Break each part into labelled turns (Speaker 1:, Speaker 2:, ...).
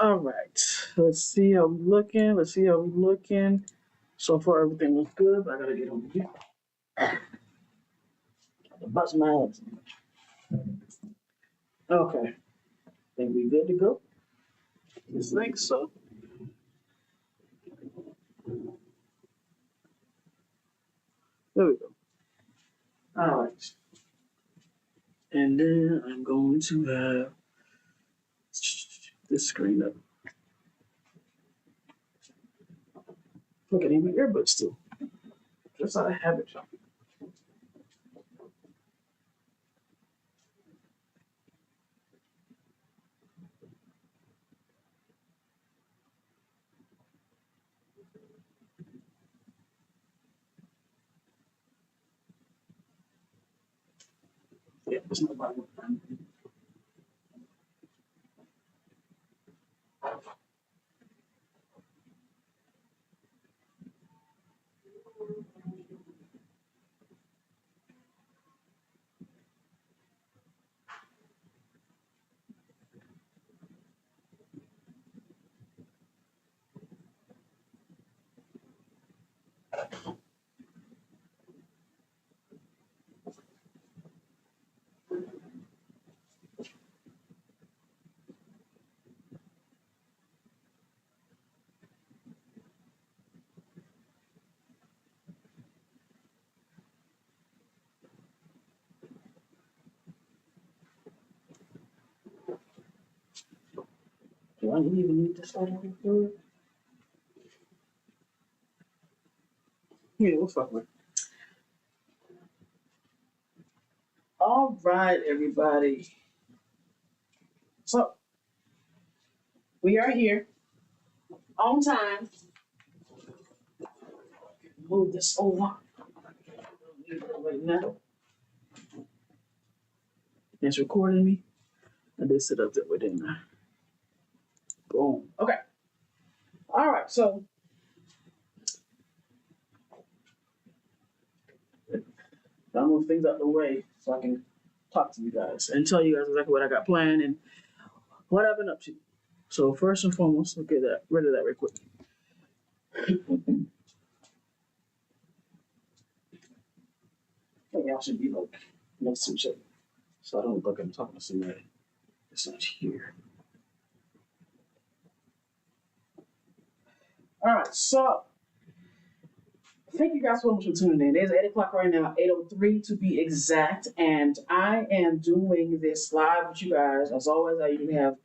Speaker 1: All right. Let's see how we're looking. Let's see how we're looking. So far, everything looks good, but I gotta get over here. Bust my ass. Okay. Think we good to go? You think so? There we go. All right. And then I'm going to have this screen up. Look, I need my earbuds too. Just out of habit. Yeah, there's nobody. Do I even need to start over through it? Yeah, we'll fuck with it. All right, everybody. So we are here on time. Move this over. Right now, it's recording me. I did sit up there with it. Boom. Okay. All right. So I'll move things out the way so I can talk to you guys and tell you guys exactly what I got planned and what I've been up to. So first and foremost, we'll get rid of that real quick. I think y'all should be like next to each other, so I don't look like I'm talking to somebody that's not here. All right, so thank you guys so much for tuning in. It's 8 o'clock right now, 8:03 to be exact, and I am doing this live with you guys. As always, I usually have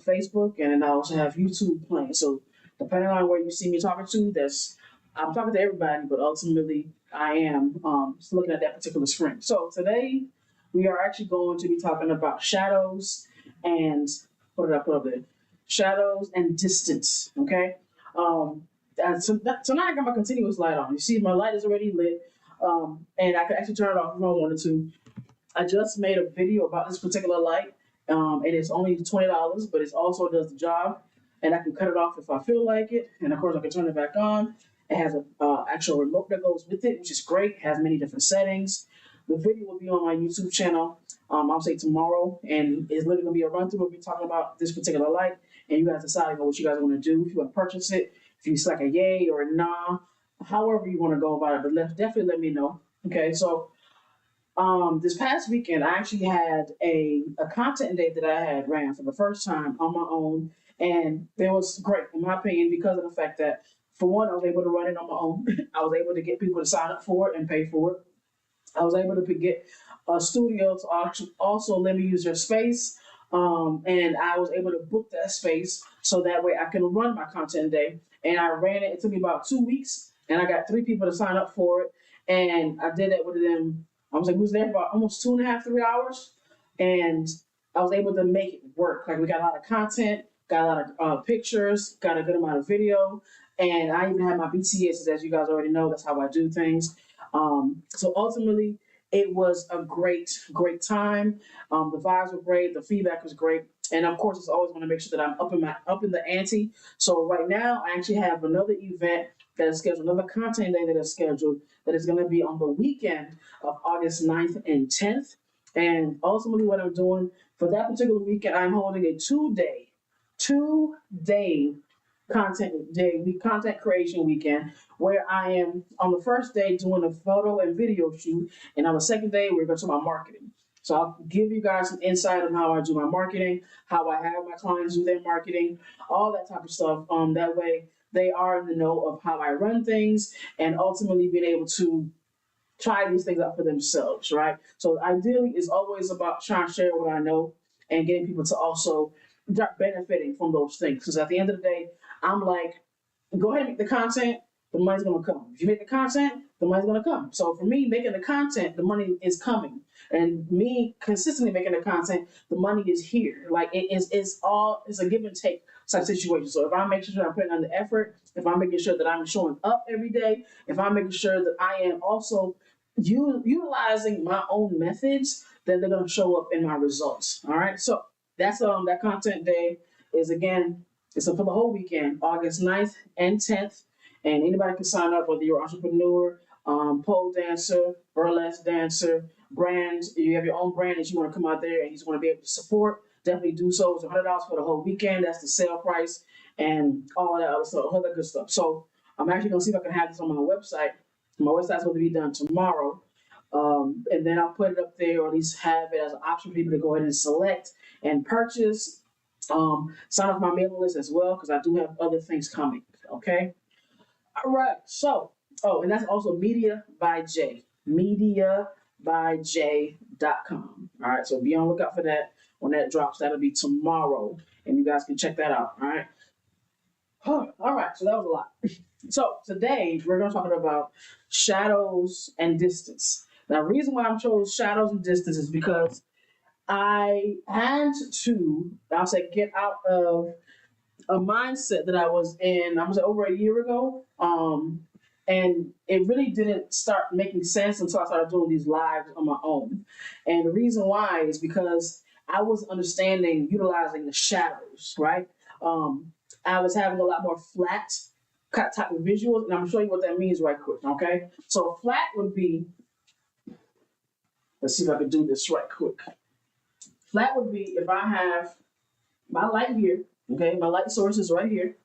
Speaker 1: Facebook, and then I also have YouTube playing. So depending on where you see me talking to, I'm talking to everybody, but ultimately I am just looking at that particular screen. So today we are actually going to be talking about shadows and what did I put up there? Shadows and distance. Okay. Tonight I got my continuous light on. You see, my light is already lit, and I can actually turn it off if I wanted to. I just made a video about this particular light. It is only $20, but it also does the job, and I can cut it off if I feel like it. And of course, I can turn it back on. It has an actual remote that goes with it, which is great. It has many different settings. The video will be on my YouTube channel. I'll say tomorrow, and it's literally gonna be a run through. We'll be talking about this particular light, and you guys decide what you guys want to do. If you want to purchase it, if you select a yay or a nah, however you want to go about it. But definitely let me know. Okay, so this past weekend, I actually had a content day that I had ran for the first time on my own, and it was great in my opinion because of the fact that, for one, I was able to run it on my own. I was able to get people to sign up for it and pay for it. I was able to get a studio to also let me use their space, and I was able to book that space so that way I can run my content day. And I ran it. It took me about 2 weeks, and I got 3 people to sign up for it. And I did it with them. I was like, we was there for about almost 2.5, 3 hours, and I was able to make it work. Like we got a lot of content, got a lot of pictures, got a good amount of video, and I even had my BTS, as you guys already know. That's how I do things. So ultimately, it was a great, great time. The vibes were great. The feedback was great. And of course, it's always want to make sure that I'm up in the ante. So right now, I actually have another event that is scheduled, another content day that is scheduled that is going to be on the weekend of August 9th and 10th. And ultimately, what I'm doing for that particular weekend, I'm holding a 2-day 2-day content creation weekend where I am on the first day doing a photo and video shoot, and on the second day we're going to talk about marketing. So I'll give you guys some insight on how I do my marketing, how I have my clients do their marketing, all that type of stuff. That way they are in the know of how I run things and ultimately being able to try these things out for themselves, right? So ideally, it's always about trying to share what I know and getting people to also start benefiting from those things. Because at the end of the day, I'm like, go ahead and make the content, the money's gonna come. If you make the content, the money's gonna come. So for me, making the content, the money is coming. And me consistently making the content, the money is here. Like it's a give and take type situation. So if I'm making sure I'm putting on the effort, if I'm making sure that I'm showing up every day, if I'm making sure that I am also utilizing my own methods, then they're gonna show up in my results. All right. So that's that content day is again, it's for the whole weekend, August 9th and 10th. And anybody can sign up, whether you're an entrepreneur, pole dancer, burlesque dancer, brands. You have your own brand that you want to come out there and you just want to be able to support. Definitely do so. It's $100 for the whole weekend. That's the sale price and all that other stuff, all that good stuff. So I'm actually gonna see if I can have this on my website. My website's going to be done tomorrow. And then I'll put it up there, or at least have it as an option for people to go ahead and select and purchase. Sign up my mailing list as well, because I do have other things coming. Okay. All right. So, and that's also Media by J. MediaByJ.com. All right. So be on the lookout for that. When that drops, that'll be tomorrow, and you guys can check that out. All right. All right. So that was a lot. So today we're going to talk about shadows and distance. Now, the reason why I chose shadows and distance is because I had to, I'll say, get out of a mindset that I was in, I was over a year ago. And it really didn't start making sense until I started doing these lives on my own. And the reason why is because I was understanding utilizing the shadows, right? I was having a lot more flat type of visuals, and I'm gonna show you what that means right quick, okay? So flat would be, let's see if I can do this right quick. Flat would be if I have my light here, okay? My light source is right here,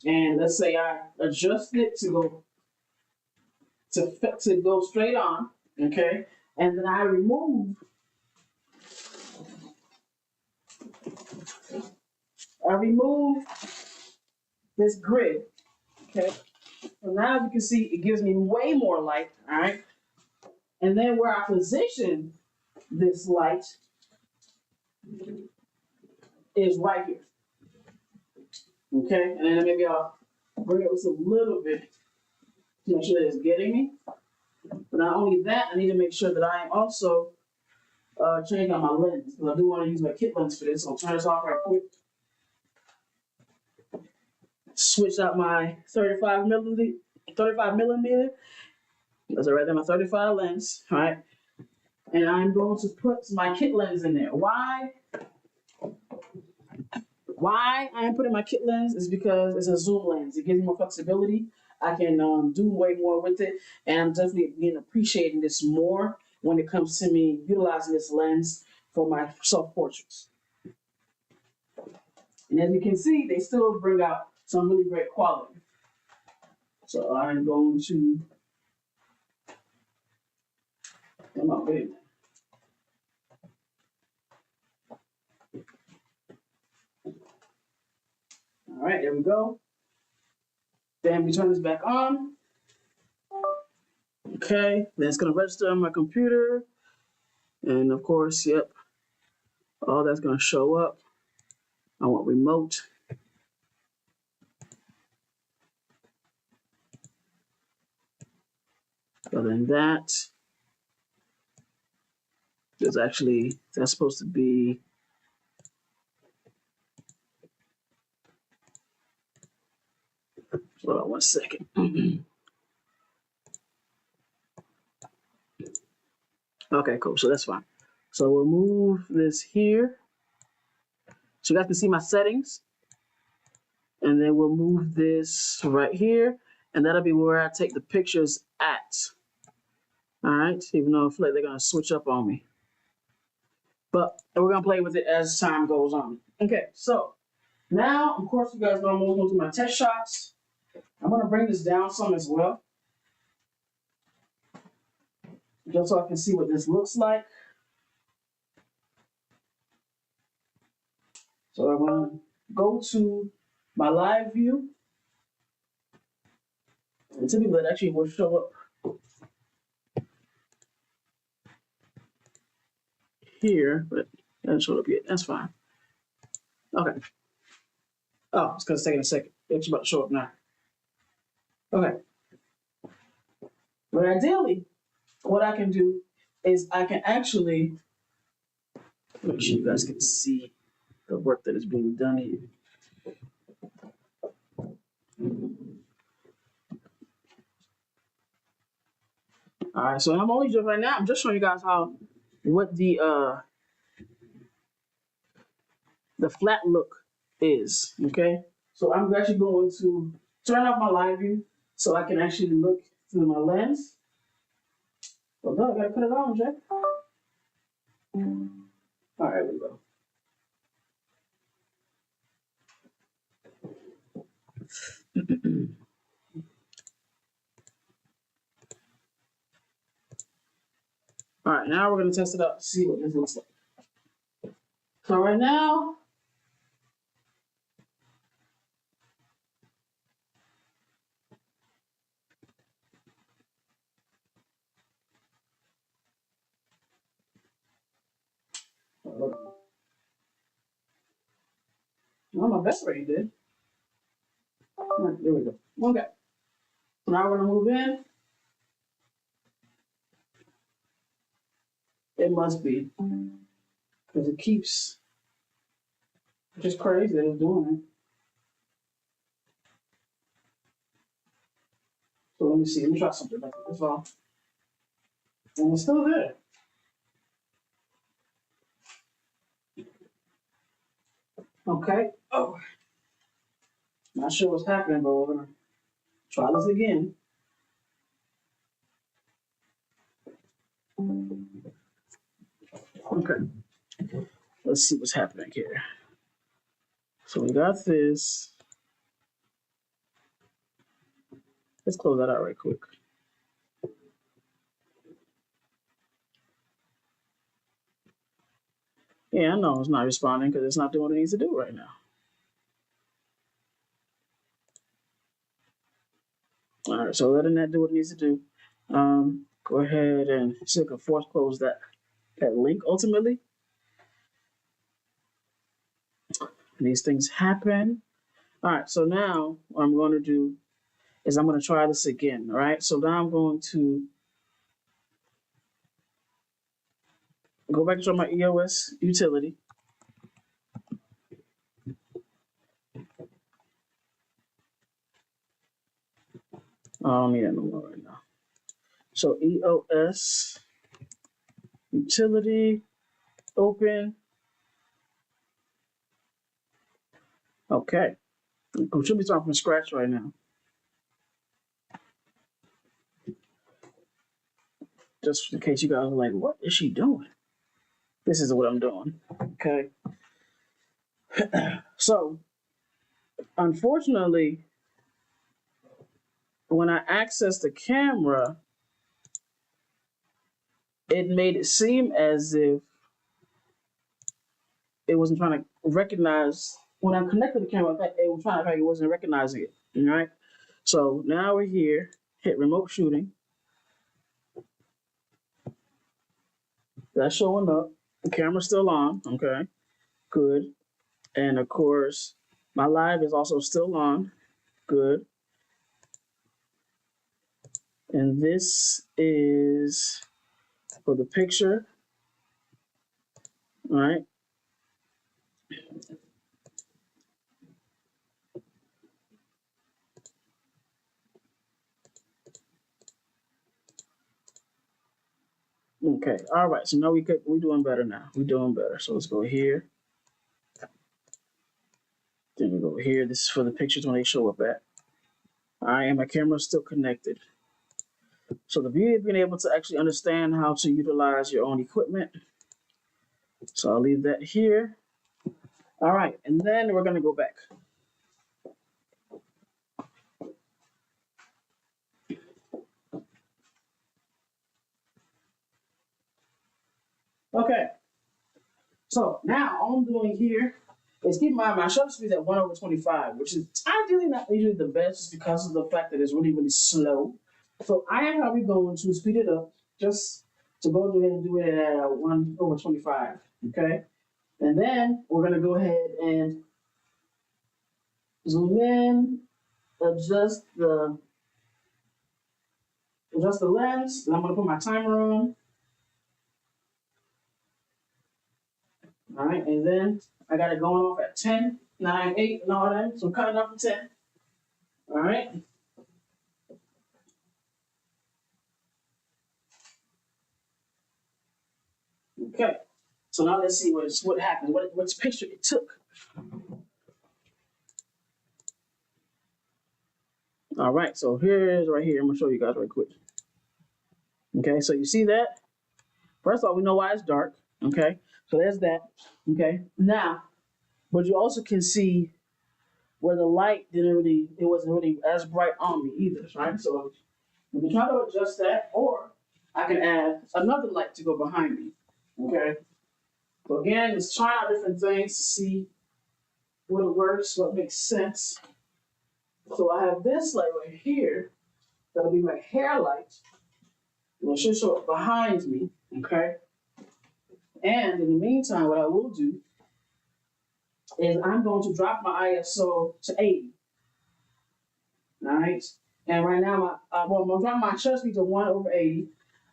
Speaker 1: and let's say I adjust it to go straight on, okay? And then I remove this grid, okay? So now as you can see, it gives me way more light, all right? And then where I position this light is right here, okay? And then maybe I'll bring it just a little bit to make sure that it's getting me. But not only that, I need to make sure that I am also changing out my lens, because I do want to use my kit lens for this. So I'll turn this off right quick. Switch out my 35 millimeter. That's right there, my 35 lens, all right? And I'm going to put my kit lens in there. Why I am putting my kit lens is because it's a zoom lens. It gives me more flexibility. I can do way more with it, and I'm definitely appreciating this more when it comes to me utilizing this lens for my self-portraits. And as you can see, they still bring out some really great quality. So I'm going to come up with it. All right, there we go. Then we turn this back on. Okay, then it's gonna register on my computer. And of course, yep, all that's gonna show up. I want remote. Other than that, that's supposed to be, hold on one second. Okay, cool, so that's fine. So we'll move this here. So you guys can see my settings. And then we'll move this right here. And that'll be where I take the pictures at. All right, even though I feel like they're gonna switch up on me. But we're gonna play with it as time goes on. Okay, so Now, of course, you guys know I'm going to do my test shots. I'm going to bring this down some as well, just so I can see what this looks like. So I'm going to go to my live view. And typically, that actually will show up here, but it doesn't show up yet. That's fine. Okay. Oh, it's because it's taking a second. It's about to show up now. Okay. But ideally, what I can do is I can actually make sure you guys can see the work that is being done here. All right, so I'm only just right now. I'm just showing you guys what the flat look is. Okay, so I'm actually going to turn off my live view so I can actually look through my lens. Well, no, I gotta put it on, Jack. All right, there we go. All right, now we're gonna test it out to see what this looks like. So right now, well, my best rate did. All right, there we go. Okay. Now we're gonna move in. It must be because it keeps just crazy that it's doing it. So let me see. Let me try something like this off. And it's still there. Okay. Oh, not sure what's happening, but we're gonna try this again. Okay. Let's see what's happening here. So we got this. Let's close that out right quick. Yeah, I know it's not responding because it's not doing what it needs to do right now. All right, so letting that do what it needs to do. Go ahead and see if I can force close that link ultimately. These things happen. All right, so now what I'm going to do is I'm going to try this again. All right, so now I'm going to go back to my EOS utility. I don't need that no more right now. So EOS utility, open. Okay, we should be starting from scratch right now. Just in case you guys are like, what is she doing? This is what I'm doing. Okay. So, unfortunately, when I accessed the camera, it made it seem as if it wasn't trying to recognize. When I connected the camera, it was trying to, it wasn't recognizing it. All right. So now we're here, hit remote shooting. That's showing up. The camera's still on. Okay. Good. And of course, my live is also still on. Good. And this is for the picture. All right. Okay. All right. So now we're doing better now. We're doing better. So let's go here. Then we go here. This is for the pictures when they show up at. All right. And my camera's still connected. So the beauty of being able to actually understand how to utilize your own equipment. So I'll leave that here. All right, and then we're gonna go back. Okay, so now all I'm doing here is keep my shutter speed at 1/25, which is ideally not usually the best just because of the fact that it's really, really slow. So I am probably going to speed it up just to go ahead and do it at 1/25. Okay, and then we're gonna go ahead and zoom in, adjust the lens, and I'm gonna put my timer on. All right, and then I got it going off at 10, 9, 8, and all that. So I'm cutting off at 10. All right. Okay. So now let's see what happened, which picture it took. All right, so here is right here. I'm gonna show you guys right quick. Okay, so you see that? First of all, we know why it's dark. Okay, so there's that. Okay, now, but you also can see where the light it wasn't really as bright on me either, right? So we can try to adjust that, or I can add another light to go behind me. Okay, so again, just trying out different things to see what works, what makes sense. So I have this light right here that'll be my hair light. And it should show up behind me. Okay, and in the meantime, what I will do is I'm going to drop my ISO to 80. All right. And right now, I'm dropping my shutter speed to 1/80.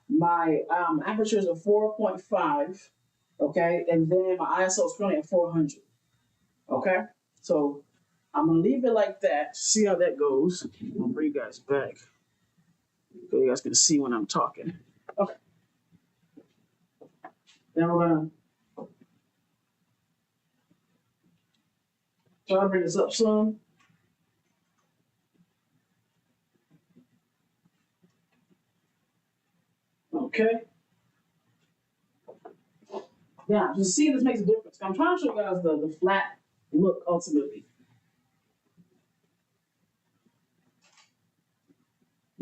Speaker 1: My aperture is a 4.5. Okay. And then my ISO is currently at 400. Okay. So I'm going to leave it like that. See how that goes. I'll bring you guys back so you guys can see when I'm talking. Okay. Then we're going to try to bring this up some. Okay. Yeah, just see this makes a difference. I'm trying to show you guys the flat look ultimately.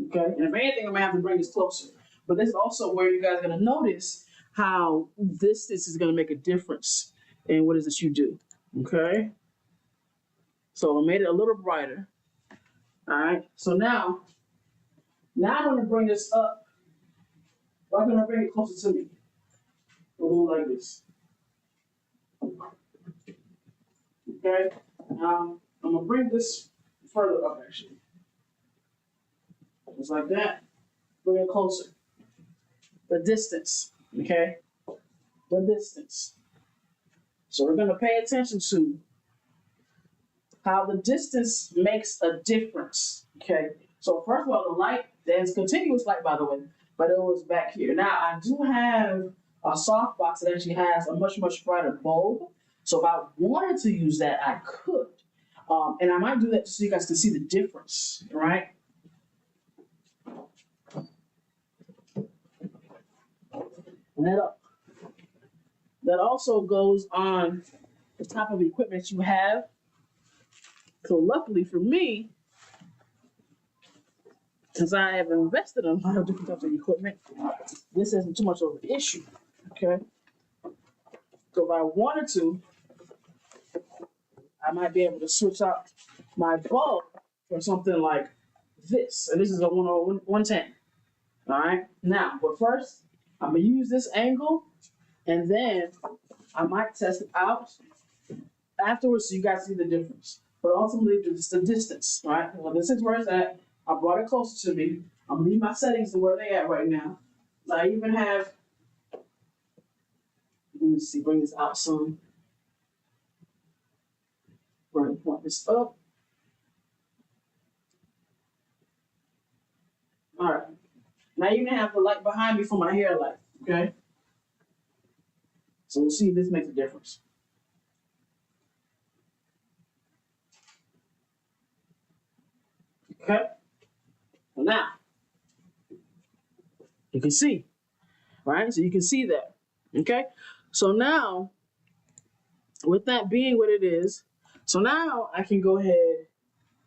Speaker 1: Okay, and if anything, I'm gonna have to bring this closer. But this is also where you guys are gonna notice how this is gonna make a difference in what is it you do. Okay, so I made it a little brighter. All right, so now I'm gonna bring this up. I'm gonna bring it closer to me. We'll do it like this. Okay, now I'm gonna bring this further up actually, just like that. Bring it closer. The distance. Okay, the distance. So we're gonna pay attention to how the distance makes a difference. Okay, so first of all, the light, there's continuous light by the way, but it was back here. Now I do have a softbox that actually has a much brighter bulb. So if I wanted to use that, I could. And I might do that so you guys can see the difference, right? And that also goes on the type of equipment you have. So luckily for me, since I have invested in a lot of different types of equipment, this isn't too much of an issue. Okay. So if I wanted to, I might be able to switch out my bulb for something like this. And this is a 110. All right. Now, but first, I'm gonna use this angle, and then I might test it out afterwards so you guys see the difference. But ultimately, it's the distance, right? Well, this is where it's at. I brought it closer to me. I'm gonna leave my settings to where they at right now. I even have, let me see, bring this out some. We're gonna point this up. All right. Now you can have the light behind me for my hair light, okay? So we'll see if this makes a difference. Okay? Well, now, you can see, right? So you can see that, okay? So now, with that being what it is, so now I can go ahead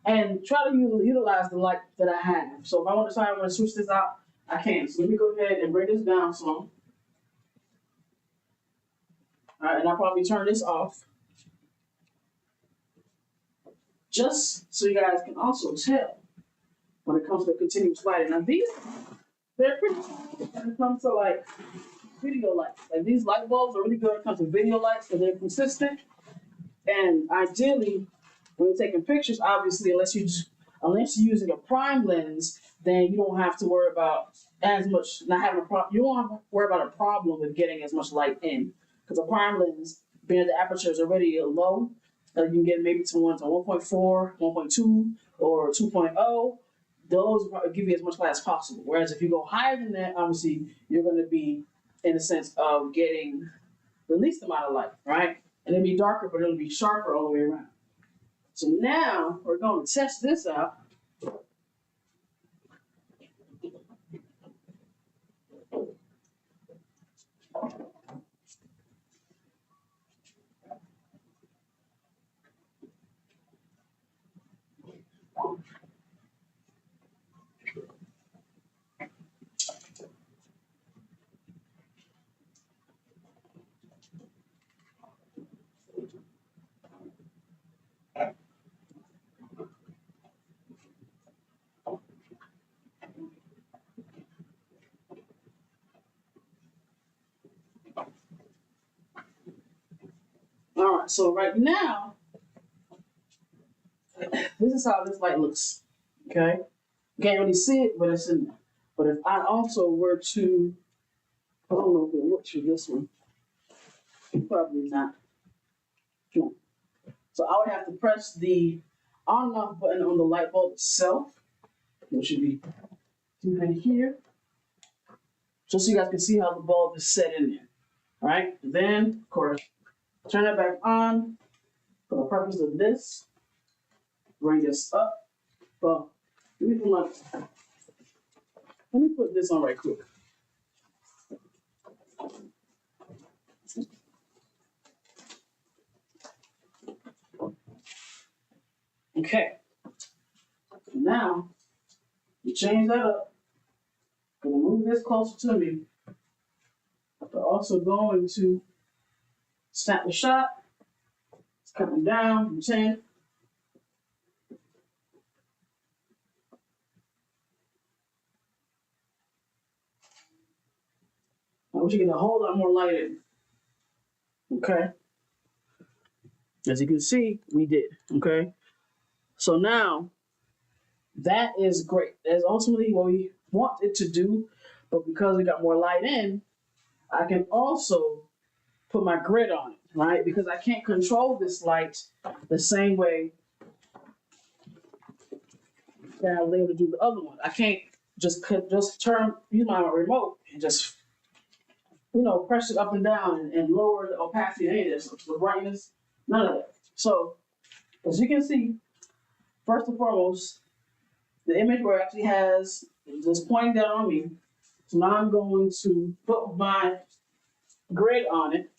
Speaker 1: and try to utilize the light that I have. So if I want to decide I want to switch this out, I can. So let me go ahead and bring this down some. All right, and I'll probably turn this off just so you guys can also tell when it comes to continuous lighting. Now these, they're pretty cool when it comes to like video lights. Like these light bulbs are really good when it comes to video lights because they're consistent. And ideally, when you're taking pictures, obviously, unless you're using a prime lens, then you don't have to worry about as much not having a problem. You don't have to worry about a problem with getting as much light in because a prime lens, being the aperture is already low, you can get maybe to 1.4, 1.2, or 2.0. Those will give you as much light as possible. Whereas if you go higher than that, obviously, you're going to be in the sense of getting the least amount of light, right? And it'll be darker, but it'll be sharper all the way around. So now we're going to test this out. All right, so right now, this is how this light looks. Okay, you can't really see it, but it's in there. But if I also were to, I don't know if it works for this one. Probably not. No. So I would have to press the on and off button on the light bulb itself, which should be right here, just so you guys can see how the bulb is set in there. All right, then of course, turn it back on for the purpose of this. Bring this up. Well, let me put this on right quick. Okay. Now, you change that up. I'm going to move this closer to me. But also going to snap the shot. It's coming down from 10. I want you to get a whole lot more light in. Okay. As you can see, we did. Okay. So now, that is great. That's ultimately what we want it to do. But because we got more light in, I can also put my grid on it, right? Because I can't control this light the same way that I was able to do the other one. I can't just use my remote and just, press it up and down and lower the opacity of any of this, the brightness, none of that. So, as you can see, first and foremost, the image where it actually has this pointing down on me. So now I'm going to put my grid on it.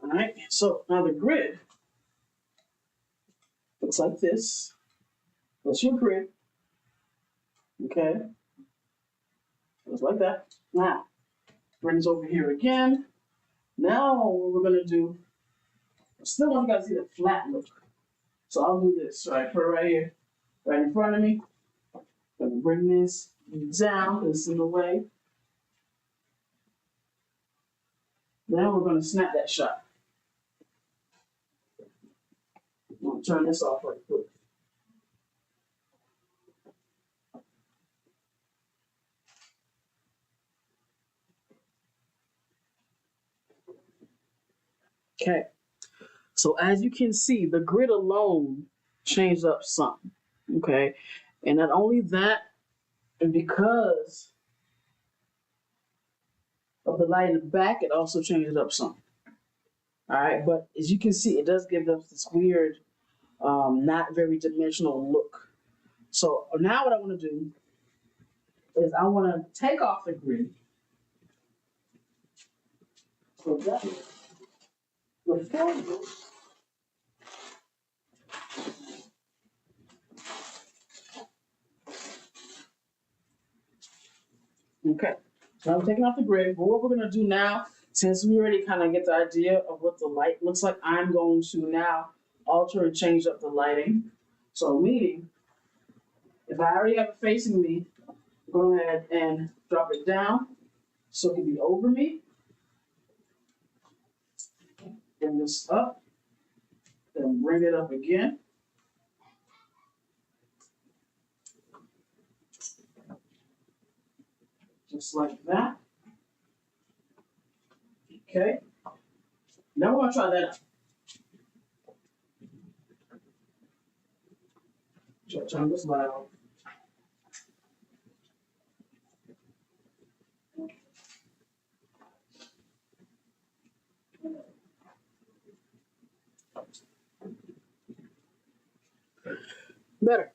Speaker 1: All right, so now the grid looks like this. That's your grid. Okay, looks like that. Now, bring this over here again. Now, what we're going to do, I still want you guys to see the flat look. So I'll do this, right? Put it right here, right in front of me. I'm going to bring this down, this in the way. Then we're going to snap that shot. I'm going to turn this off right quick. Okay. So as you can see, the grid alone changed up some. Okay. And not only that, and because of the light in the back, it also changed it up some. All right. But as you can see, it does give us this weird not very dimensional look. So now what I want to do is I want to take off the grid. So that before you, okay. So I'm taking off the grid. But what we're gonna do now, since we already kind of get the idea of what the light looks like, I'm going to now alter and change up the lighting. So meaning, if I already have it facing me, go ahead and drop it down so it can be over me. Bring this up, then bring it up again. Just like that. Okay. Now we're gonna try that out. Turn this light off. Better.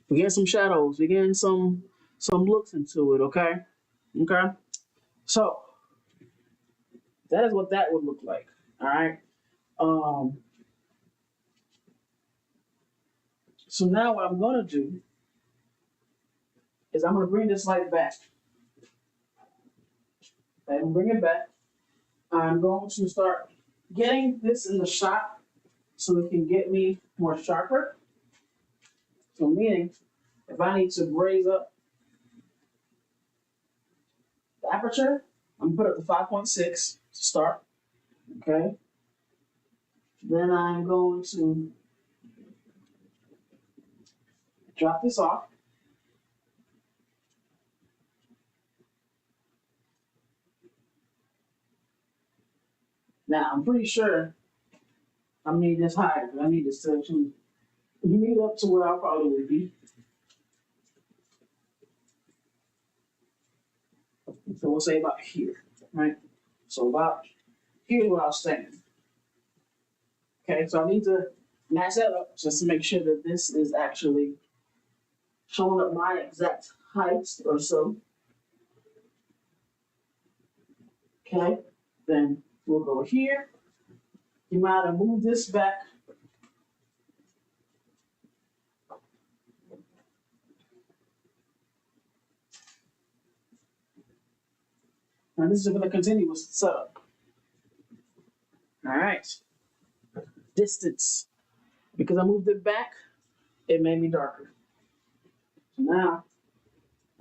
Speaker 1: We're getting some shadows. We're getting some looks into it. Okay. Okay. So that is what that would look like. All right. Um. So now what I'm gonna do is I'm gonna bring this light back. And bring it back. I'm going to start getting this in the shot so it can get me more sharper. So meaning, if I need to raise up the aperture, I'm gonna put it to 5.6 to start. Okay. Then I'm going to drop this off. Now I'm pretty sure I need this higher, but I need this to meet up to where I probably would be. So we'll say about here, right? So about here's where I was standing. Okay, so I need to match that up just to make sure that this is actually showing up my exact height or so. Okay, then we'll go here. You might have moved this back. Now this is going to continue with setup. All right. Distance. Because I moved it back, it made me darker. So now,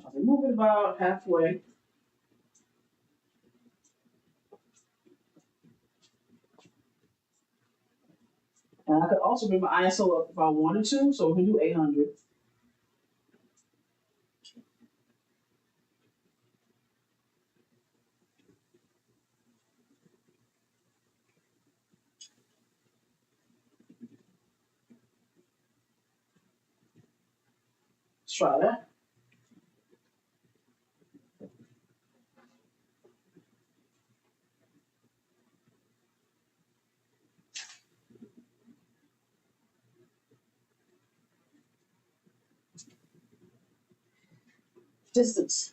Speaker 1: I'll move it about halfway. And I could also bring my ISO up if I wanted to, so we can do 800. Let's try that. Distance.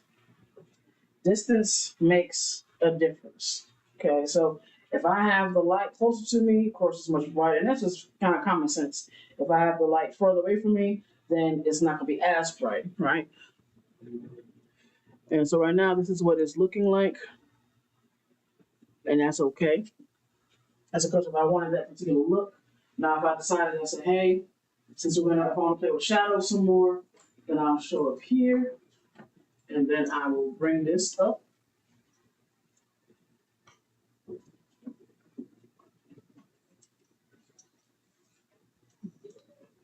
Speaker 1: Distance makes a difference. Okay, so if I have the light closer to me, of course it's much brighter, and that's just kind of common sense. If I have the light further away from me, then it's not going to be as bright, right? And so right now, this is what it's looking like, and that's okay. That's because if I wanted that particular look. Now, if I decided and said, hey, since we're gonna, if I want to play with shadows some more, then I'll show up here, and then I will bring this up.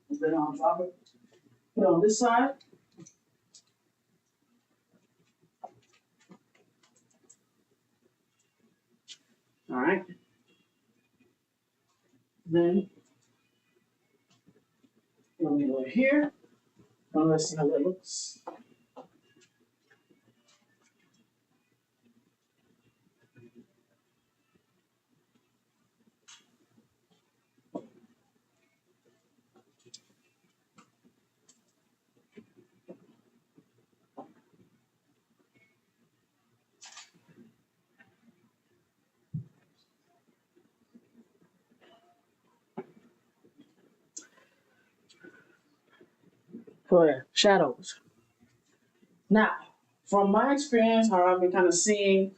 Speaker 1: And then I'll drop it, put it on this side. All right. Then let me go here. Let's see how that looks. for shadows. Now, from my experience, how I've been kind of seeing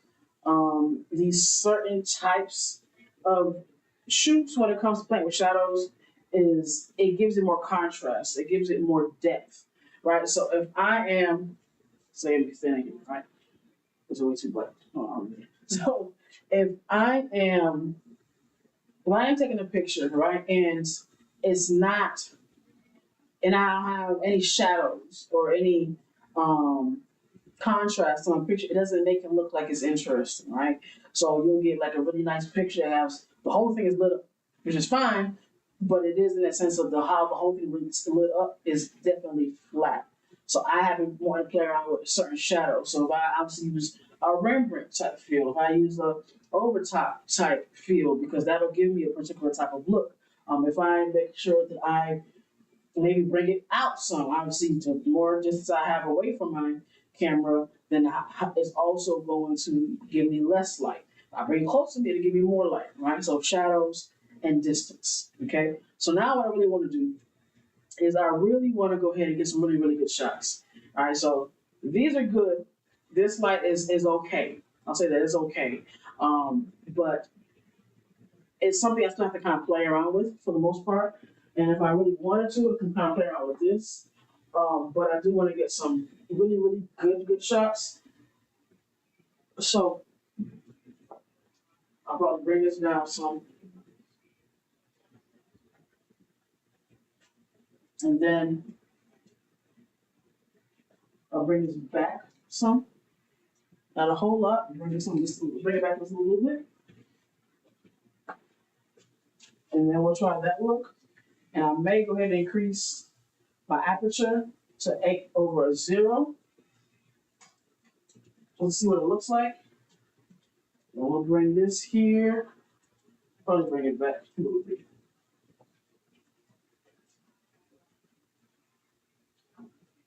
Speaker 1: these certain types of shoots when it comes to playing with shadows is it gives it more contrast, it gives it more depth, right? So if I am, say, I'm standing here, right? It's way too bright. So if I am, if I am taking a picture, right, and it's not, and I don't have any shadows or any um, contrast on a picture, it doesn't make it look like it's interesting, right? So you'll get like a really nice picture that has the whole thing is lit up, which is fine, but it is in that sense of the how the whole thing is lit up is definitely flat. So I haven't wanted to play around with certain shadows. So if I obviously use a Rembrandt type feel, if I use a overtop type feel, because that'll give me a particular type of look. If I make sure that I maybe bring it out some. Obviously, the more distance I have away from my camera, then it's also going to give me less light. I bring it close to me to give me more light, right? So shadows and distance. Okay. So now what I really want to do is I really want to go ahead and get some really, really good shots. All right. So these are good. This light is okay. I'll say that it's okay. But it's something I still have to kind of play around with for the most part. And if I really wanted to, I can kind of play around with this. But I do want to get some really, really good shots. So I'll probably bring this down some. And then I'll bring this back some. Not a whole lot. Bring this some, just bring it back just a little bit. And then we'll try that look. And I may go ahead and increase my aperture to 8/0. Let's see what it looks like. And we'll bring this here. Probably bring it back a little bit.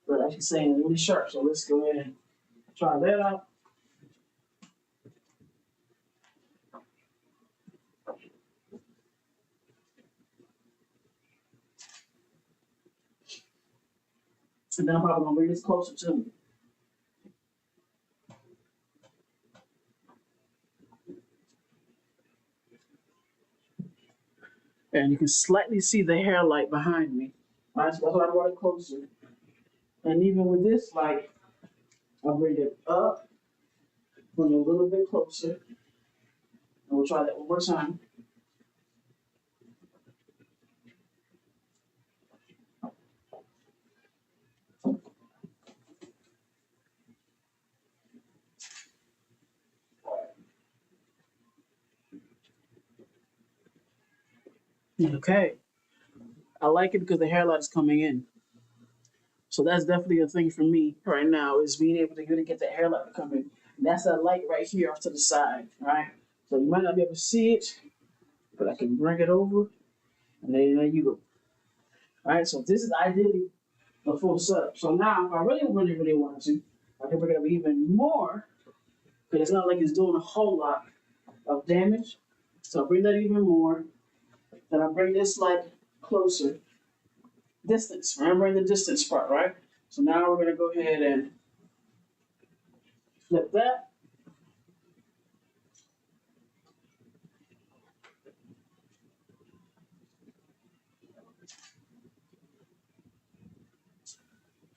Speaker 1: But actually saying really sharp, so let's go ahead and try that out. And then I'm probably gonna bring this closer to me. And you can slightly see the hair light behind me. Right, so that's why I brought it closer. And even with this light, I'll bring it up, bring it a little bit closer. And we'll try that one more time. Okay. I like it because the hair light is coming in. So that's definitely a thing for me right now is being able to really get that hair light to come in. And that's that light right here off to the side, right? So you might not be able to see it, but I can bring it over, and there you go. All right, so this is ideally the full setup. So now, if I really wanted to, I can bring it up even more, because it's not like it's doing a whole lot of damage. So I'll bring that even more. Then I'll bring this light closer. Distance, remember the distance part, right? So now we're gonna go ahead and flip that.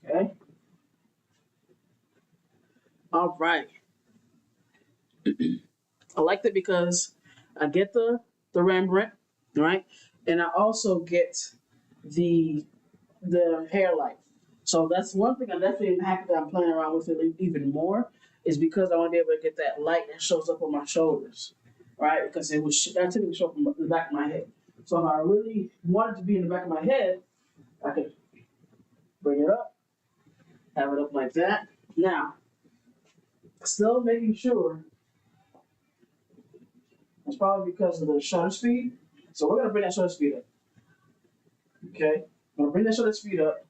Speaker 1: Okay. All right. I liked it because I get the Rembrandt, right? And I also get the hair light. So that's one thing I'm definitely happy that I'm playing around with it even more is because I want to be able to get that light that shows up on my shoulders, right? Because it was that typically show up from the back of my head. So if I really wanted to be in the back of my head, I could bring it up, have it up like that. Now, still making sure it's probably because of the shutter speed. So we're gonna bring that shutter speed up. Okay, I'm gonna bring that shutter speed up.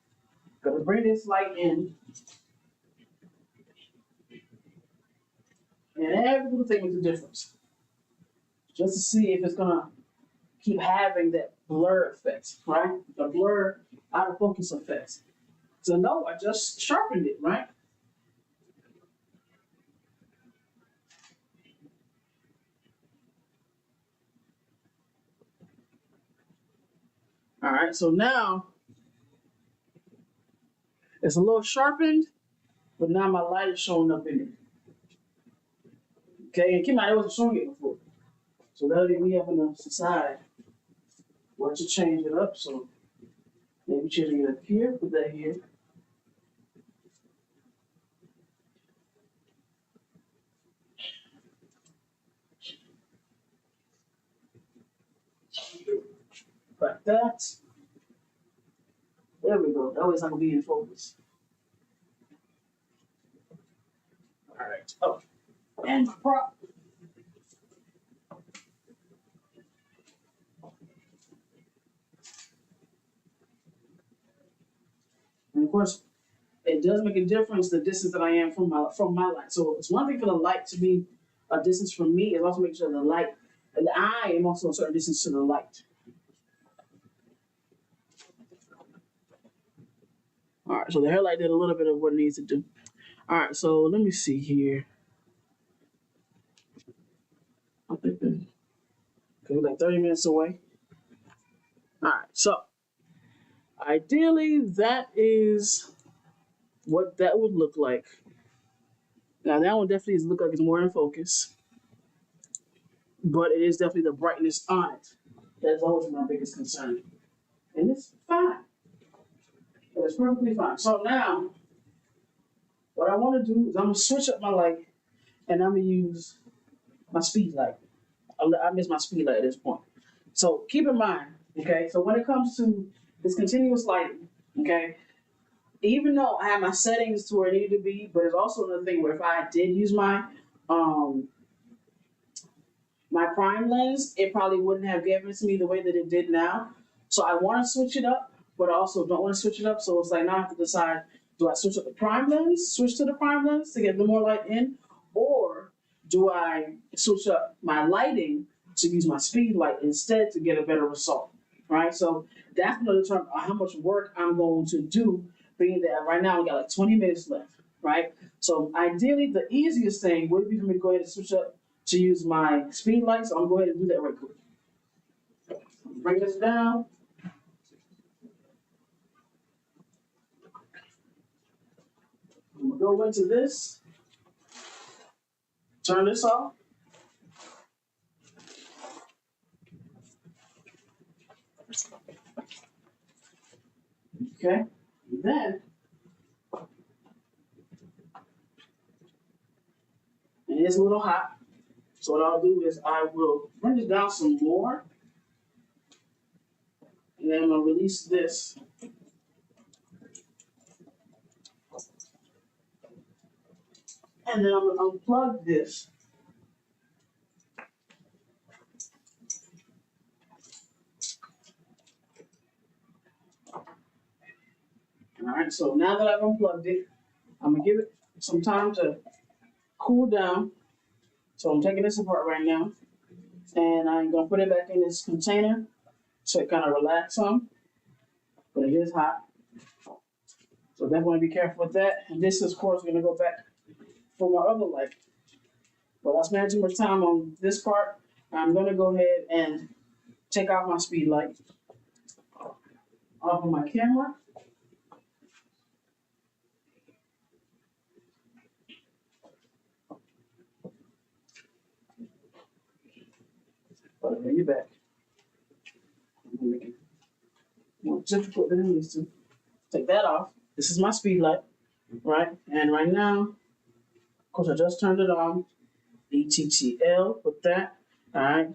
Speaker 1: Gonna bring this light in, and every little thing makes a difference. Just to see if it's gonna keep having that blur effect, right? The blur out of focus effect. So no, I just sharpened it, right? All right, so now it's a little sharpened, but now my light is showing up in it. Okay, and keep in mind, I wasn't showing it before. So that'll be me having to decide what to change it up. So maybe changing it up here, put that here. Like that. There we go. That way it's not gonna be in focus. All right. Oh, and my prop. And of course, it does make a difference the distance that I am from my light. So it's one thing for the light to be a distance from me. It's also making sure the light and I am also a certain distance to the light. All right. So the hair light did a little bit of what it needs to do. All right. So let me see here. I think okay, we're like 30 minutes away. All right. So ideally, that is what that would look like. Now that one definitely does look like it's more in focus, but it is definitely the brightness on it. That's always my biggest concern. And it's fine. It's perfectly fine. So now, what I want to do is I'm going to switch up my light and I'm going to use my speed light. I miss my speed light at this point. So keep in mind, okay, so when it comes to this continuous lighting, okay, even though I have my settings to where it needed to be, but it's also another thing where if I did use um my prime lens, it probably wouldn't have given it to me the way that it did now. So I want to switch it up, but I also don't want to switch it up. So it's like now I have to decide: do I switch up the prime lens, switch to the prime lens to get a little more light in, or do I switch up my lighting to use my speed light instead to get a better result? Right. So that's going to determine how much work I'm going to do. Being that right now we got like 20 minutes left. Right. So ideally, the easiest thing would be for me to go ahead and switch up to use my speed light, so I'm going to go ahead and do that right quick. Bring this down. I'm going to go into this, turn this off. Okay, and then, and it's a little hot, so what I'll do is I will bring this down some more, and then I'm going to release this. And then I'm going to unplug this. All right, so now that I've unplugged it, I'm going to give it some time to cool down. So I'm taking this apart right now, and I'm going to put it back in this container so it kind of relax some, but it is hot. So definitely be careful with that. And this is, of course, going to go back for my other light. But I spent too much time on this part. I'm going to go ahead and take out my speed light off of my camera. But I'll bring it back. I'm going to make it more difficult than it needs to. Take that off. This is my speed light, right? And right now, of course, I just turned it on. ETTL with that, all right?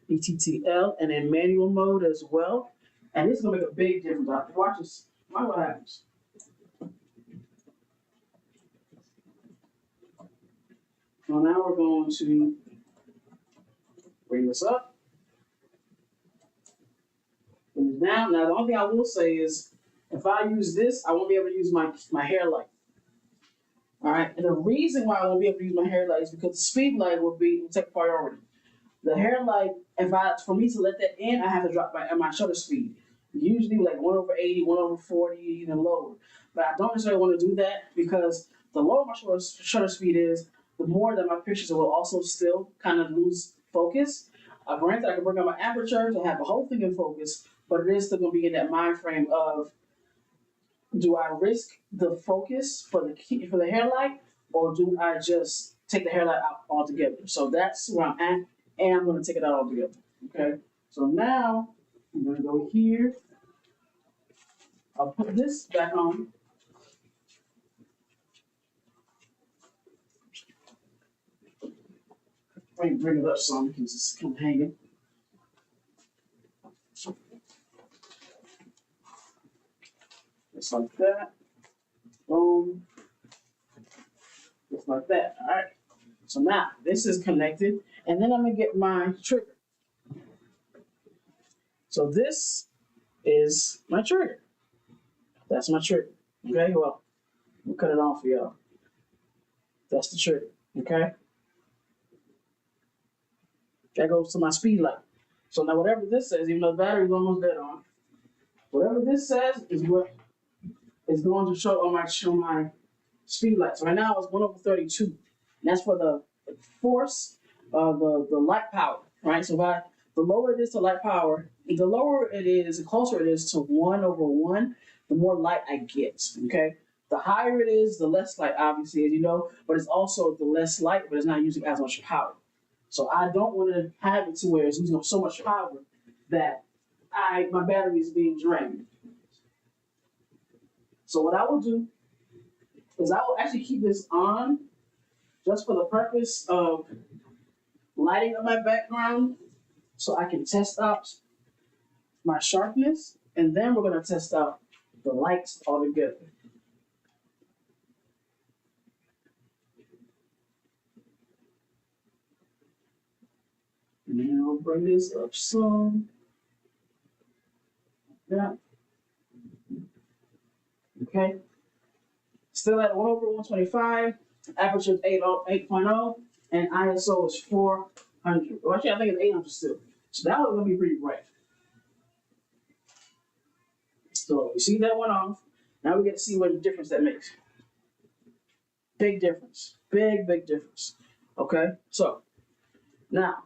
Speaker 1: ETTL and in manual mode as well. And this is gonna make a big difference. Watch this. Watch what happens. So now we're going to bring this up. Bring this down. Now the only thing I will say is if I use this, I won't be able to use my hair light. All right. And the reason why I won't be able to use my hair light is because the speed light will take priority. The hair light, for me to let that in, I have to drop my shutter speed. Usually like 1/80, 1/40, even lower. But I don't necessarily want to do that because the lower my shutter speed is, the more that my pictures will also still kind of lose focus. Granted, I can bring up my aperture to have the whole thing in focus, but it is still going to be in that mind frame of, do I risk the focus for the hair light, or do I just take the hair light out altogether? So that's where I'm at, and I'm going to take it out altogether. Okay. So now I'm going to go here. I'll put this back on. Bring it up some because it's kind of hanging. Just like that. Boom. Just like that. All right. So now this is connected, and then I'm gonna get my trigger. So this is my trigger. That's my trigger. Okay. Well, we'll cut it off for y'all. That's the trigger. Okay. That goes to my speed light. So now whatever this says, even though the battery's almost dead on, whatever this says is what is going to show on my speed light. So right now it's 1/32. And that's for the force of the light power, right? So the lower it is to light power, the lower it is, the closer it is to 1/1, the more light I get. Okay. The higher it is, the less light, obviously, as you know, but it's also the less light, but it's not using as much power. So I don't want to have it to where it's using so much power that my battery is being drained. So what I will do is I will actually keep this on just for the purpose of lighting up my background so I can test out my sharpness, and then we're going to test out the lights all together. And I'll bring this up some. Yeah. Okay. Still at 1/125, aperture is 8.0, and ISO is 400. Well, actually, I think it's 800 still. So that one's going to be pretty bright. So you see that one off. Now we get to see what difference that makes. Big difference. Big difference. Okay. So now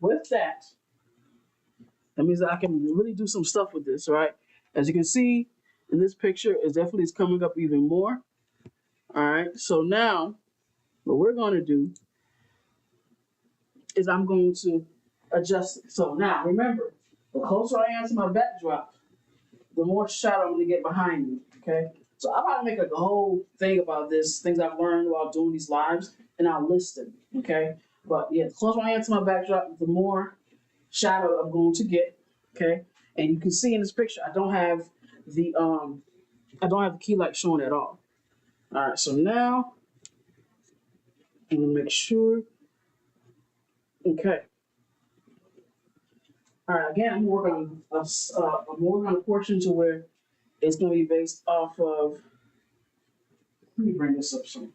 Speaker 1: with that means that I can really do some stuff with this, right? As you can see in this picture, it definitely is coming up even more. All right. So now what we're going to do is I'm going to adjust it. So now remember, the closer I am to my backdrop, the more shadow I'm going to get behind me. Okay. So I'm about to make like a whole thing about this, things I've learned while doing these lives, and I'll list them. Okay. But yeah, the closer I am to my backdrop, the more shadow I'm going to get. Okay. And you can see in this picture, I don't have the key light showing at all. All right. So now I'm gonna make sure. Okay. All right. Again, I'm working on a portion to where it's going to be based off of. Let me bring this up some.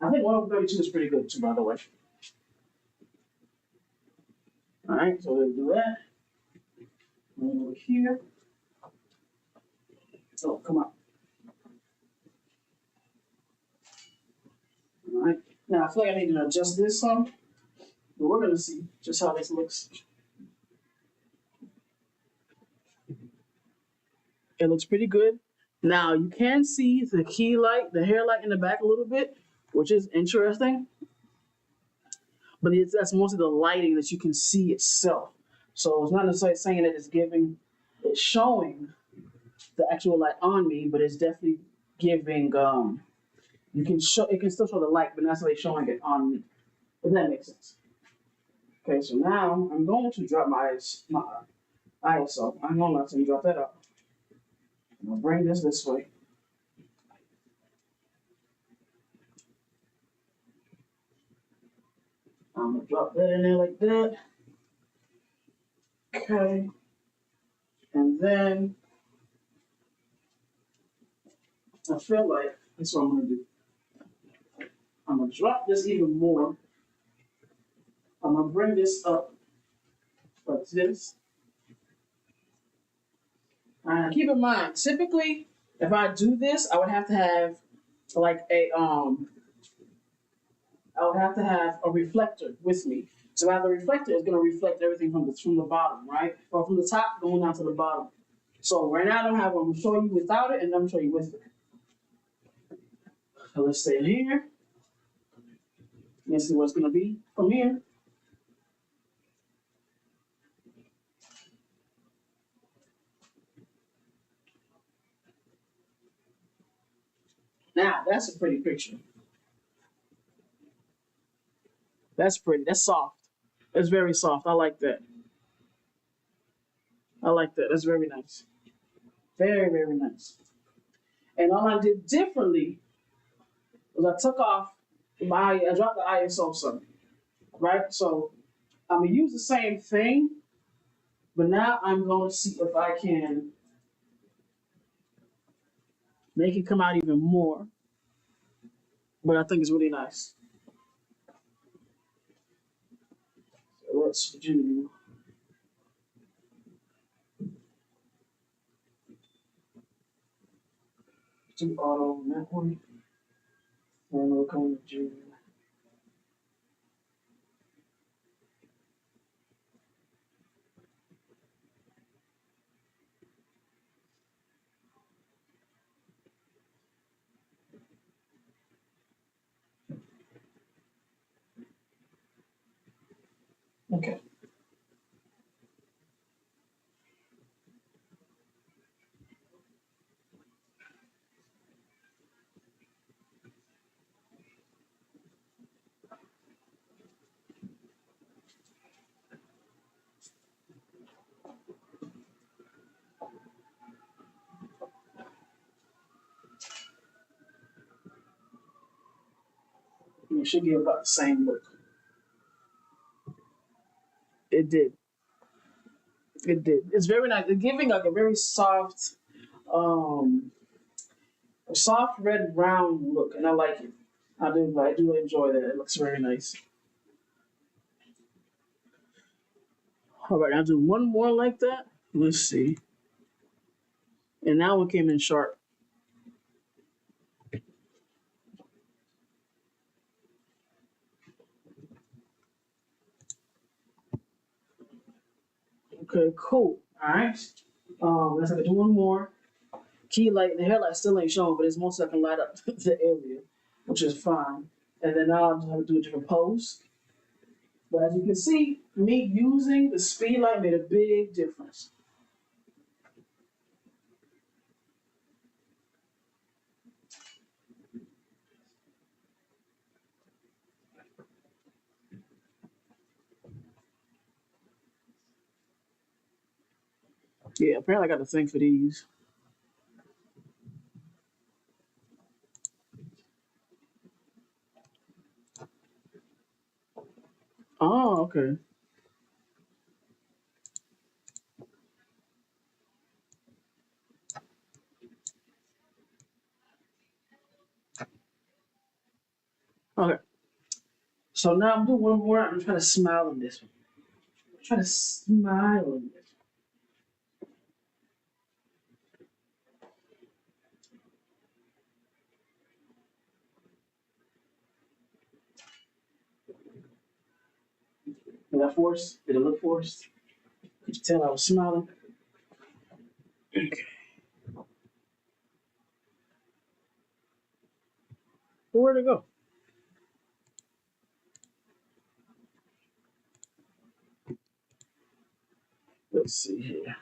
Speaker 1: I think 1/32 is pretty good too, by the way. All right, so let's do that. Over here. Oh, come on. All right. Now I feel like I need to adjust this some, but we're gonna see just how this looks. It looks pretty good. Now you can see the key light, the hair light in the back a little bit, which is interesting. But that's mostly the lighting that you can see itself. So it's not necessarily saying that it's showing the actual light on me, but it's definitely giving. It can still show the light, but not necessarily showing it on me. If that makes sense. Okay, so now I'm going to drop my ISO. I'm going to let you drop that up. I'm going to bring this way. I'm going to drop that in there like that. Okay. And then I feel like that's what I'm going to do. I'm going to drop this even more. I'm going to bring this up But this, keep in mind, typically, if I do this, I would have to have like I would have to have a reflector with me. So now the reflector is going to reflect everything from the bottom, right? Or from the top going down to the bottom. So right now I don't have one. I'm going to show you without it and I'm going to show you with it. So let's stay in here. Let's see what it's going to be from here. Now that's a pretty picture. That's pretty. That's soft. It's very soft. I like that. I like that. That's very nice. Very, very nice. And all I did differently was I took off I dropped the ISO some, right? So I'm gonna use the same thing, but now I'm going to see if I can make it come out even more. But I think it's really nice. So let's do auto on that one. And we'll come to June. Okay. It should give about the same look. It did. It did. It's very nice. It's giving like a very um, soft red brown look, and I like it. I do. I do enjoy that. It looks very nice. All right, I'll do one more like that. Let's see. And now it came in sharp. Okay, cool. All right. Let's have to do one more. Key light, the headlight still ain't showing, but it's most I can light up the area, which is fine. And then now I'll just have to do a different pose. But as you can see, me using the speed light made a big difference. Yeah, apparently I got a thing for these. Oh, okay. Okay. So now I'm doing one more. I'm trying to smile on this one. I'm trying to smile on this. Was that forced? Did it look forced? Could you tell I was smiling? Okay. Well, where'd it go? Let's see here.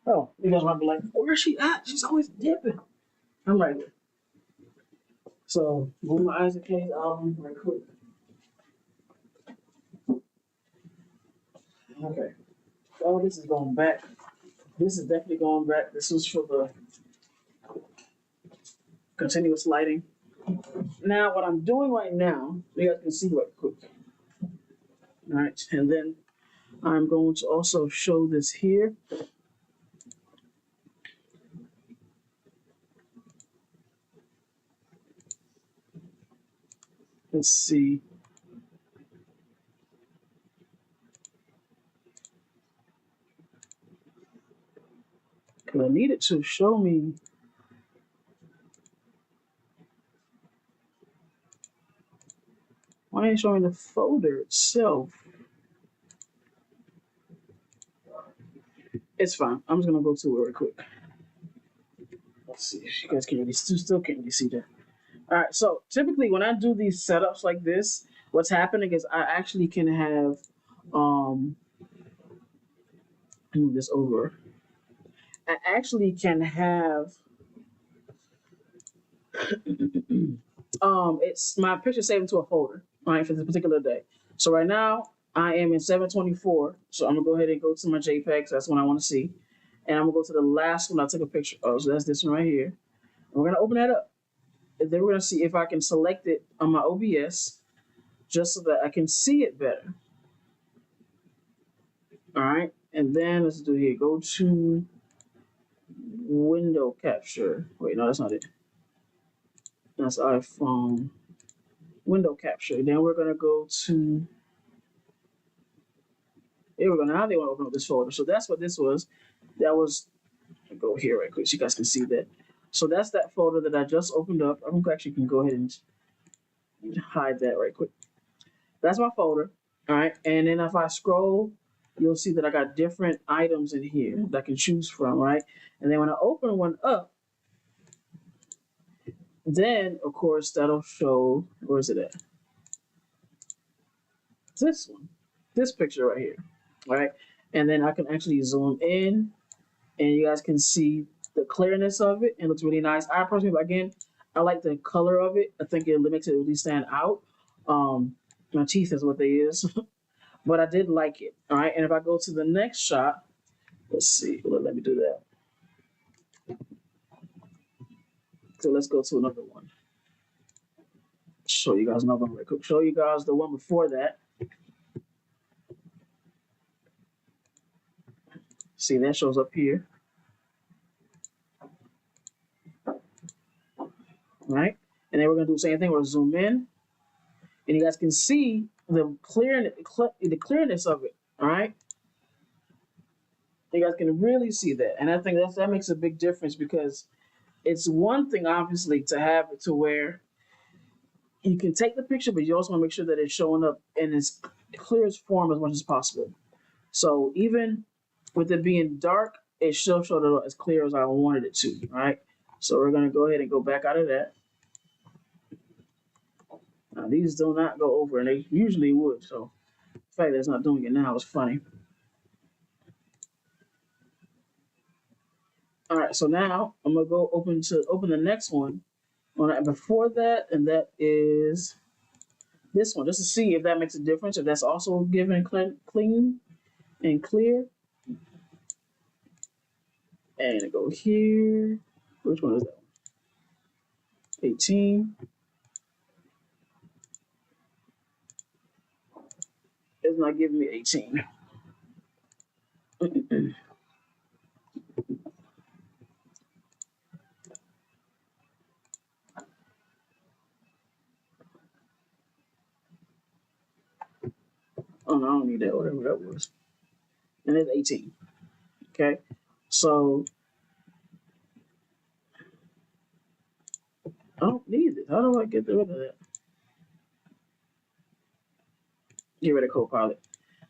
Speaker 1: Oh, you guys might be like, where's she at? She's always dipping. I'm right here. So, move my Isaac Hayes album right quick. Okay. Oh, this is going back. This is definitely going back. This was for the continuous lighting. Now, what I'm doing right now, you guys can see right quick. All right, and then I'm going to also show this here. Let's see. Because I needed to show me. Why ain't it showing the folder itself? It's fine. I'm just gonna go to it real quick. Let's see if you guys can really still can't really see that. All right. So typically when I do these setups like this, what's happening is I actually can have move this over. I actually can have it's my picture saved into a folder, right, for this particular day. So right now I am in 724. So I'm gonna go ahead and go to my JPEGs. That's what I want to see. And I'm gonna go to the last one I took a picture of. So that's this one right here. And we're gonna open that up. And then we're gonna see if I can select it on my OBS just so that I can see it better. All right. And then let's do here. Go to window capture. Wait, no, that's not it. That's iPhone window capture. Then we're gonna go to here we go. Now they want to open up this folder. So that's what this was. That was go here right quick so you guys can see that. So that's that folder that I just opened up. I actually can go ahead and hide that right quick. That's my folder. All right. And then if I scroll, you'll see that I got different items in here that I can choose from, right? And then when I open one up, then of course that'll show, where is it at? This one, this picture right here, right? And then I can actually zoom in and you guys can see the clearness of it. It looks really nice. I personally, again, I like the color of it. I think it makes it really stand out. My teeth is what they is, but I did like it. All right, and if I go to the next shot, let's see. Let me do that. So let's go to another one. Show you guys another one real quick. Show you guys the one before that. See, that shows up here. Right? And then we're gonna do the same thing. We'll zoom in, and you guys can see the clearness of it. All right, you guys can really see that, and I think that makes a big difference because it's one thing obviously to have it to where you can take the picture, but you also want to make sure that it's showing up in its clearest form as much as possible. So even with it being dark, it still showed up as clear as I wanted it to. All right, so we're gonna go ahead and go back out of that. Now, these do not go over, and they usually would. So the fact that it's not doing it now is funny. All right, so now I'm gonna go open the next one. Before that, and that is this one, just to see if that makes a difference. If that's also given clean and clear. And go here. Which one is that one? 18. It's not giving me 18. Oh no, I don't need that, whatever that was. And it's 18. Okay. So I don't need it. How do I get rid of that? Get rid of Copilot.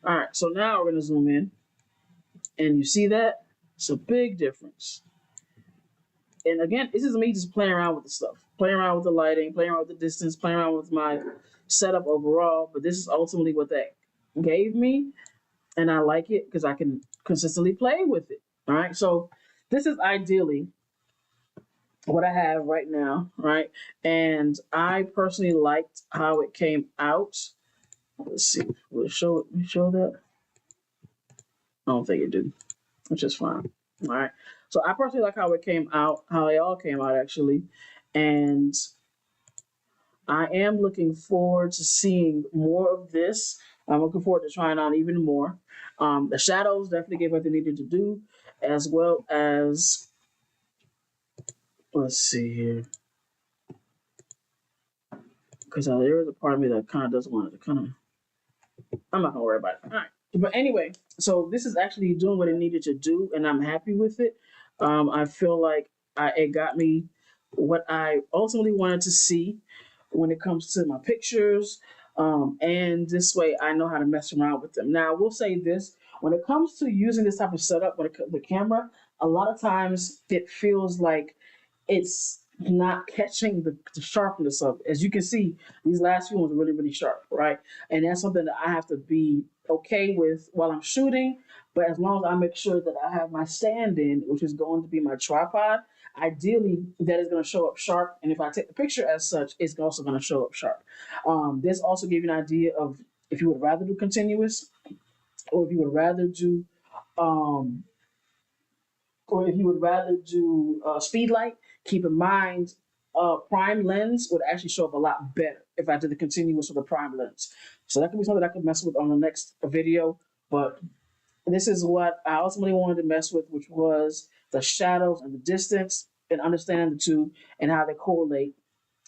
Speaker 1: All right, so now we're gonna zoom in, and you see that it's a big difference. And again, this is me just playing around with the stuff, playing around with the lighting, playing around with the distance, playing around with my setup overall. But this is ultimately what that gave me, and I like it because I can consistently play with it. All right, so this is ideally what I have right now, right? And I personally liked how it came out. Let's see, will it show that? I don't think it did, which is fine. All right. So I personally like how it came out, how they all came out actually. And I am looking forward to seeing more of this. I'm looking forward to trying on even more. The shadows definitely gave what they needed to do, as well as, let's see here, because there is a part of me that kind of doesn't want it to kind of, I'm not gonna worry about it. All right. But anyway, so this is actually doing what it needed to do, and I'm happy with it. I feel like it got me what I ultimately wanted to see when it comes to my pictures. And this way, I know how to mess around with them. Now, I will say this: when it comes to using this type of setup, when it comes to the camera, a lot of times it feels like it's not catching the sharpness of it. As you can see, these last few ones are really, really sharp, right? And that's something that I have to be okay with while I'm shooting. But as long as I make sure that I have my stand in, which is going to be my tripod, ideally that is going to show up sharp. And if I take the picture as such, it's also going to show up sharp. This also gives you an idea of if you would rather do continuous or if you would rather do um, speed light, keep in mind prime lens would actually show up a lot better if I did the continuous with the prime lens. So that could be something I could mess with on the next video. But this is what I ultimately wanted to mess with, which was the shadows and the distance and understanding the two and how they correlate.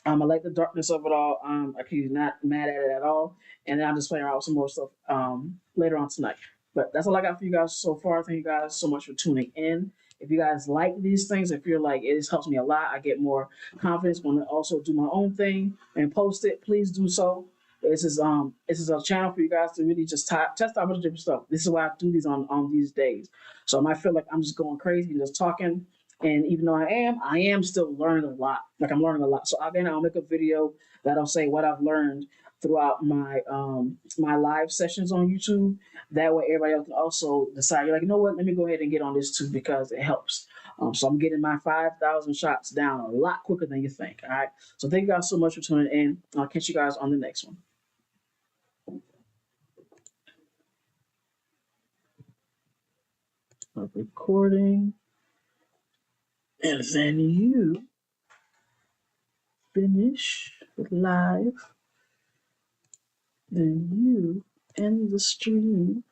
Speaker 1: I like the darkness of it all. I can not mad at it at all. And then I'll just play around with some more stuff later on tonight. But that's all I got for you guys so far. Thank you guys so much for tuning in. If you guys like these things, if you're like, it helps me a lot, I get more confidence when I also do my own thing and post it, please do so. This is a channel for you guys to really just test out a bunch of different stuff. This is why I do these on these days. So I might feel like I'm just going crazy and just talking, and even though I am still learning a lot. Like I'm learning a lot. So again, I'll make a video that'll say what I've learned throughout my live sessions on YouTube. That way everybody else can also decide, you're like, you know what, let me go ahead and get on this too because it helps. So I'm getting my 5,000 shots down a lot quicker than you think. All right. So thank you guys so much for tuning in. I'll catch you guys on the next one. Stop recording. And then you finish live. Then you end the stream.